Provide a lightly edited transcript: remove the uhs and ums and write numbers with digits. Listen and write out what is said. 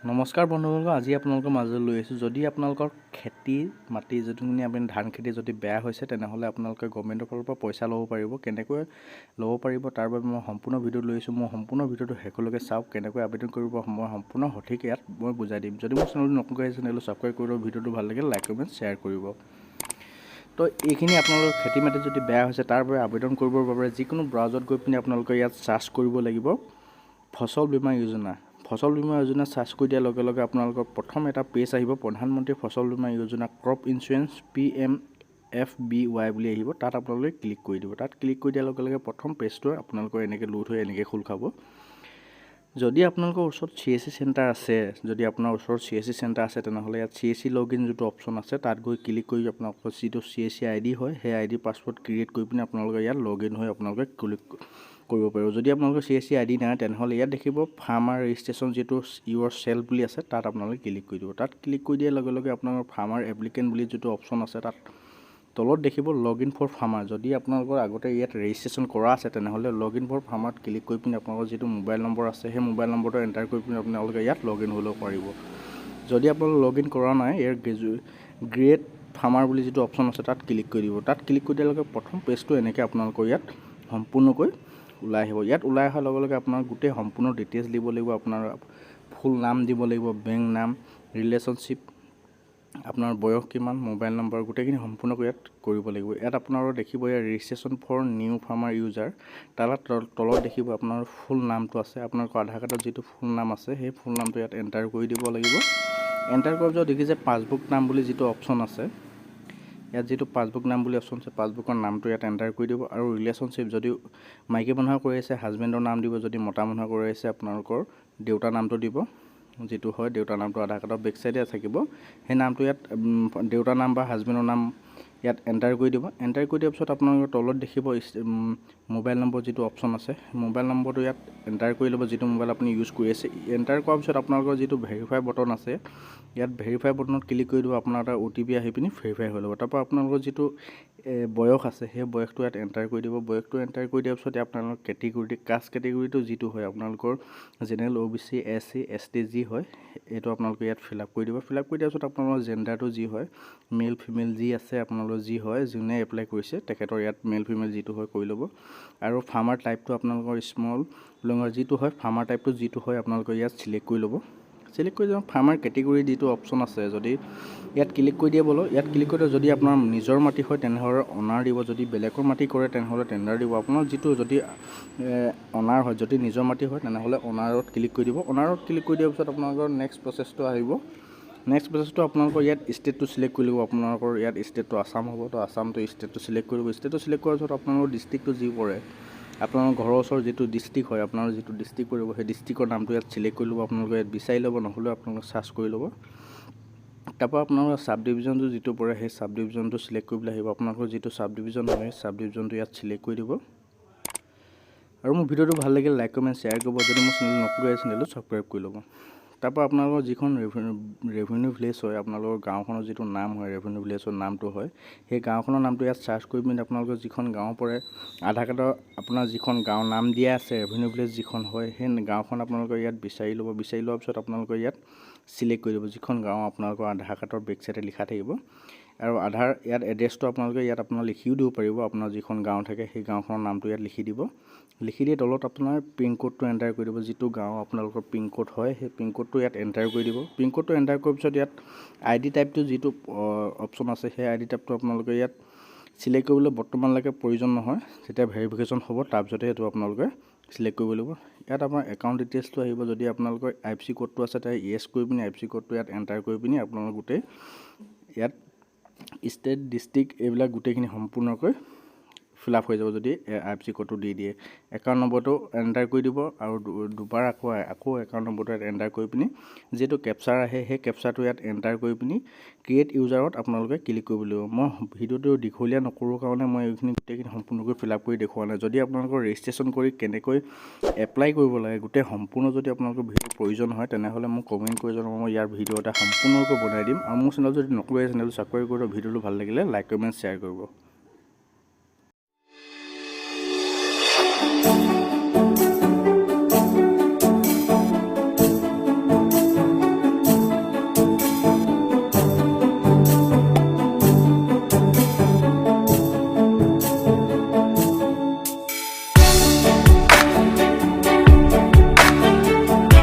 নমস্কাৰ বন্ধুসকল, আজি আপোনালোকৰ মাজলৈ লৈ আহিছোঁ। যদি আপোনালোকৰ খেতি মাটি যদি আপুনি ধান খেতি যদি বেয়া হৈছে তেনেহ'লে আপোনালোকে গভৰ্ণমেণ্টৰ ফালৰ পৰা পইচা ল'ব পাৰিব। কেনেকৈ ল'ব পাৰিব তাৰ বাবে মই সম্পূৰ্ণ ভিডিঅ' লৈ আহিছোঁ। মই সম্পূৰ্ণ ভিডিঅ'টো শেষলৈকে চাওক, কেনেকৈ আবেদন কৰিব মই সম্পূৰ্ণ সঠিক ইয়াত মই বুজাই দিম। যদি মোৰ চেনেলটো নতুনকৈ আহিছে চেনেলটো ছাবস্ক্ৰাইব কৰিব, ভিডিঅ'টো ভাল লাগে লাইক কমেণ্ট শ্বেয়াৰ কৰিব। তো এইখিনি আপোনালোকৰ খেতি মাটি যদি বেয়া হৈছে তাৰ বাবে আবেদন কৰিবৰ বাবে যিকোনো ব্ৰাউজত গৈ পিনি আপোনালোকে ইয়াত চাৰ্চ কৰিব লাগিব ফসল বীমা যোজনা। ফসল বীমা যোজনা চাৰ্চ কৰি দিয়াৰ লগে লগে আপোনালোকৰ প্ৰথম এটা পেজ আহিব, প্ৰধানমন্ত্ৰী ফসল বীমা যোজনা ক্ৰপ ইঞ্চুৰেঞ্চ PMFBY বুলি আহিব। তাত আপোনালোকে ক্লিক কৰি দিব। তাত ক্লিক কৰি দিয়াৰ লগে লগে প্ৰথম পেজটো আপোনালোকৰ এনেকৈ লোড হৈ এনেকৈ খোল খাব। যদি আপোনালোকৰ ওচৰত CSC চেণ্টাৰ আছে, যদি আপোনাৰ ওচৰত CSC চেণ্টাৰ আছে তেনেহ'লে ইয়াত CSC লগইন যিটো অপশ্যন আছে তাত গৈ ক্লিক কৰি আপোনালোকৰ যিটো CSC ID হয় সেই ID পাছৱৰ্ড ক্ৰিয়েট কৰি পিনে আপোনালোকে ইয়াত লগইন হৈ আপোনালোকে ক্লিক কৰিব পাৰিব। যদি আপোনালোকৰ CSC ID নাই তেনেহ'লে ইয়াত দেখিব ফাৰ্মাৰ ৰেজিষ্ট্ৰেশ্যন যিটো ইউৰ চেল্ফ বুলি আছে তাত আপোনালোকে ক্লিক কৰি দিব। তাত ক্লিক কৰি দিয়াৰ লগে লগে আপোনালোকৰ ফাৰ্মাৰ এপ্লিকেণ্ট বুলি যিটো অপশ্যন আছে তাত তলত দেখিব লগইন ফৰ ফাৰ্মাৰ। যদি আপোনালোকৰ আগতে ইয়াত ৰেজিষ্ট্ৰেশ্যন কৰা আছে তেনেহ'লে লগইন ফৰ ফাৰ্মাৰত ক্লিক কৰি পিনে আপোনালোকৰ যিটো মোবাইল নম্বৰ আছে সেই মোবাইল নম্বৰটো এণ্টাৰ কৰি পিনে আপোনালোকে ইয়াত লগইন হৈ ল'ব পাৰিব। যদি আপোনালোকে লগইন কৰা নাই ইয়াৰ গ্ৰেড ফাৰ্মাৰ বুলি যিটো অপশ্যন আছে তাত ক্লিক কৰি দিব। তাত ক্লিক কৰি দিয়াৰ লগে প্ৰথম পেজটো এনেকৈ আপোনালোকৰ ইয়াত সম্পূৰ্ণকৈ ওলাই আহিব। ইয়াত ওলাই অহাৰ লগে লগে আপোনাৰ গোটেই সম্পূৰ্ণ ডিটেইলছ দিব লাগিব। আপোনাৰ ফুল নাম দিব লাগিব, বেংক নাম, ৰিলেশ্যনশ্বিপ, আপোনাৰ বয়স কিমান, মোবাইল নম্বৰ গোটেইখিনি সম্পূৰ্ণকৈ ইয়াত কৰিব লাগিব। ইয়াত আপোনালোকে দেখিব ইয়াত registration for new farmer user. তাৰ তলত দেখিব আপোনাৰ ফুল নামটো আছে, আপোনালোকৰ আধাৰ কাৰ্ডত যিটো ফুল নাম আছে সেই ফুল নামটো ইয়াত এণ্টাৰ কৰি দিব লাগিব। এণ্টাৰ কৰাৰ পিছত দেখিছে পাছবুক নাম বুলি যিটো অপশ্যন আছে, ইয়াত যিটো পাছবুক নাম বুলি অপশ্যন আছে পাছবুকৰ নামটো ইয়াত এণ্টাৰ কৰি দিব। আৰু ৰিলেশ্যনশ্বিপ যদি মাইকী মানুহে কৰি আছে হাজবেণ্ডৰ নাম দিব, যদি মতা মানুহে কৰি আছে আপোনালোকৰ দেউতাৰ নামটো দিব, যিটো হয় দেউতাৰ নামটো আধাৰ কাৰ্ডৰ বেক চাইডে থাকিব। সেই নামটো ইয়াত দেউতাৰ নাম বা হাজবেণ্ডৰ নাম ইয়াত এণ্টাৰ কৰি দিব। এণ্টাৰ কৰি দিয়াৰ পিছত আপোনালোকৰ তলত দেখিব মোবাইল নম্বৰ যিটো অপশ্যন আছে মোবাইল নম্বৰটো ইয়াত এণ্টাৰ কৰি ল'ব, যিটো মোবাইল আপুনি ইউজ কৰি আছে। এণ্টাৰ কৰাৰ পিছত আপোনালোকৰ যিটো ভেৰিফাই বটন আছে ইয়াত ভেৰিফাই বটনত ক্লিক কৰি দিব। আপোনাৰ এটা OTP আহি পিনি ভেৰিফাই হৈ ল'ব। তাৰপৰা আপোনালোকৰ যিটো বয়স আছে সেই বয়সটো ইয়াত এণ্টাৰ কৰি দিব। বয়সটো এণ্টাৰ কৰি দিয়াৰ পিছত আপোনালোকৰ কেটেগৰী কাষ্ট কেটেগৰীটো যিটো হয় আপোনালোকৰ জেনেৰেল OBC SC ST যি হয় এইটো আপোনালোকে ইয়াত ফিল আপ কৰি দিব। ফিল আপ কৰি দিয়াৰ পিছত আপোনালোকৰ জেণ্ডাৰটো যি হয় মেল ফিমেল যি আছে আপোনালোকৰ যি হয় যোনে এপ্লাই কৰিছে তেখেতৰ ইয়াত মেল ফিমেল যিটো হয় কৰি ল'ব। আৰু ফাৰ্মাৰ টাইপটো আপোনালোকৰ স্মল লঙৰ যিটো হয় ফাৰ্মাৰ টাইপটো যিটো হয় আপোনালোকে ইয়াত চিলেক্ট কৰি ল'ব। চিলেক্ট কৰি যাওঁ ফাৰ্মাৰ কেটেগৰী যিটো অপশ্যন আছে যদি ইয়াত ক্লিক কৰি দিয়ে বলো। ইয়াত ক্লিক কৰি যদি আপোনাৰ নিজৰ মাটি হয় তেনেহ'লে অনাৰ দিব, যদি বেলেগৰ মাটি কৰে তেনেহ'লে টেণ্ডাৰ দিব। আপোনাৰ যিটো যদি অনাৰ হয়, যদি নিজৰ মাটি হয় তেনেহ'লে অনাৰত ক্লিক কৰি দিব। অনাৰত ক্লিক কৰি দিয়াৰ পিছত আপোনালোকৰ নেক্সট প্ৰচেছটো আহিব। নেক্সট প্ৰচেছটো আপোনালোকৰ ইয়াত ষ্টেটটো চিলেক্ট কৰি ল'ব। আপোনালোকৰ ইয়াত ষ্টেটটো আছাম হ'ব, তো আছামটো ষ্টেটটো চিলেক্ট কৰিব। ষ্টেটটো চিলেক্ট কৰাৰ পিছত আপোনালোকৰ ডিষ্ট্ৰিক্টটো যি পৰে আপোনালোকৰ ঘৰৰ ওচৰৰ যিটো ডিষ্ট্ৰিক্ট হয় আপোনাৰ যিটো ডিষ্ট্ৰিক্ট কৰিব সেই ডিষ্ট্ৰিক্টৰ নামটো ইয়াত চিলেক্ট কৰি ল'ব। আপোনালোকে ইয়াত বিচাৰি ল'ব, নহ'লেও আপোনালোকে চাৰ্চ কৰি ল'ব। তাৰপৰা আপোনালোকৰ চাব ডিভিজনটো যিটো পৰে সেই চাব ডিভিজনটো চিলেক্ট কৰিবলৈ আহিব। আপোনালোকৰ যিটো চাব ডিভিজন হয় সেই চাব ডিভিজনটো ইয়াত চিলেক্ট কৰি দিব। আৰু মোৰ ভিডিঅ'টো ভাল লাগিলে লাইক কমেণ্ট শ্বেয়াৰ কৰিব। যদি মোৰ চেনেল নতুন হয় চেনেলটো ছাবস্ক্ৰাইব কৰি ল'ব। তাৰপৰা আপোনালোকৰ যিখন ৰেভিনিউ ভিলেজ হয় আপোনালোকৰ গাঁওখনৰ যিটো নাম হয় ৰেভিনিউ ভিলেজৰ নামটো হয় সেই গাঁওখনৰ নামটো ইয়াত চাৰ্চ কৰি পিনি আপোনালোকৰ যিখন গাঁও পৰে আধাৰ কাৰ্ডৰ আপোনাৰ যিখন গাঁও নাম দিয়া আছে ৰেভিনিউ ভিলেজ যিখন হয় সেই গাঁওখন আপোনালোকে ইয়াত বিচাৰি ল'ব। বিচাৰি লোৱাৰ পিছত আপোনালোকে ইয়াত চিলেক্ট কৰি দিব যিখন গাঁও আপোনালোকৰ আধাৰ কাৰ্ডৰ বেক চাইডে লিখা থাকিব। আৰু আধাৰ ইয়াত এড্ৰেছটো আপোনালোকে ইয়াত আপোনাৰ লিখিও দিব পাৰিব। আপোনাৰ যিখন গাঁও থাকে সেই গাঁওখনৰ নামটো ইয়াত লিখি দিব। লিখি দিয়ে তলত আপোনাৰ পিন কোডটো এণ্টাৰ কৰি দিব। যিটো গাঁও আপোনালোকৰ পিন কোড হয় সেই পিন কোডটো ইয়াত এণ্টাৰ কৰি দিব। পিন কোডটো এণ্টাৰ কৰাৰ পিছত ইয়াত ID টাইপটো যিটো অপশ্যন আছে সেই ID টাইপটো আপোনালোকে ইয়াত চিলেক্ট কৰিবলৈ বৰ্তমানলৈকে প্ৰয়োজন নহয়। যেতিয়া ভেৰিফিকেশ্যন হ'ব তাৰপিছতে সেইটো আপোনালোকে চিলেক্ট কৰিব লাগিব। ইয়াত আপোনাৰ একাউণ্ট ডিটেইলছটো আহিব। যদি আপোনালোকৰ IFC কোডটো আছে তাৰ ইয়েছ কৰি পিনি IFC কোডটো ইয়াত এণ্টাৰ কৰি পিনি আপোনালোকৰ গোটেই ইয়াত ষ্টেট ডিষ্ট্ৰিক্ট এইবিলাক গোটেইখিনি সম্পূৰ্ণকৈ ফিল আপ হৈ যাব। যদি IFC কোডটো দি দিয়ে একাউণ্ট নম্বৰটো এণ্টাৰ কৰি দিব আৰু দুবাৰ আকৌ একাউণ্ট নম্বৰটো ইয়াত এণ্টাৰ কৰি পিনি যিটো কেপচাৰ আহে সেই কেপচাৰটো ইয়াত এণ্টাৰ কৰি পিনি ক্ৰিয়েট ইউজাৰত আপোনালোকে ক্লিক কৰিব লাগিব। মই ভিডিঅ'টো দীঘলীয়া নকৰোঁ কাৰণে মই এইখিনি গোটেইখিনি সম্পূৰ্ণকৈ ফিল আপ কৰি দেখুওৱা নাই। যদি আপোনালোকৰ ৰেজিষ্ট্ৰেশ্যন কৰি কেনেকৈ এপ্লাই কৰিব লাগে গোটেই সম্পূৰ্ণ যদি আপোনালোকৰ ভিডিঅ'ৰ প্ৰয়োজন হয় তেনেহ'লে মোক কমেণ্ট কৰি জনাব। মই ইয়াৰ ভিডিঅ' এটা সম্পূৰ্ণকৈ বনাই দিম। আৰু মোৰ চেনেল যদি নতুন হয় চেনেলটো ছাবস্ক্ৰাইব কৰিব। ভিডিঅ'টো ভাল লাগিলে লাইক কমেণ্ট শ্বেয়াৰ কৰিব।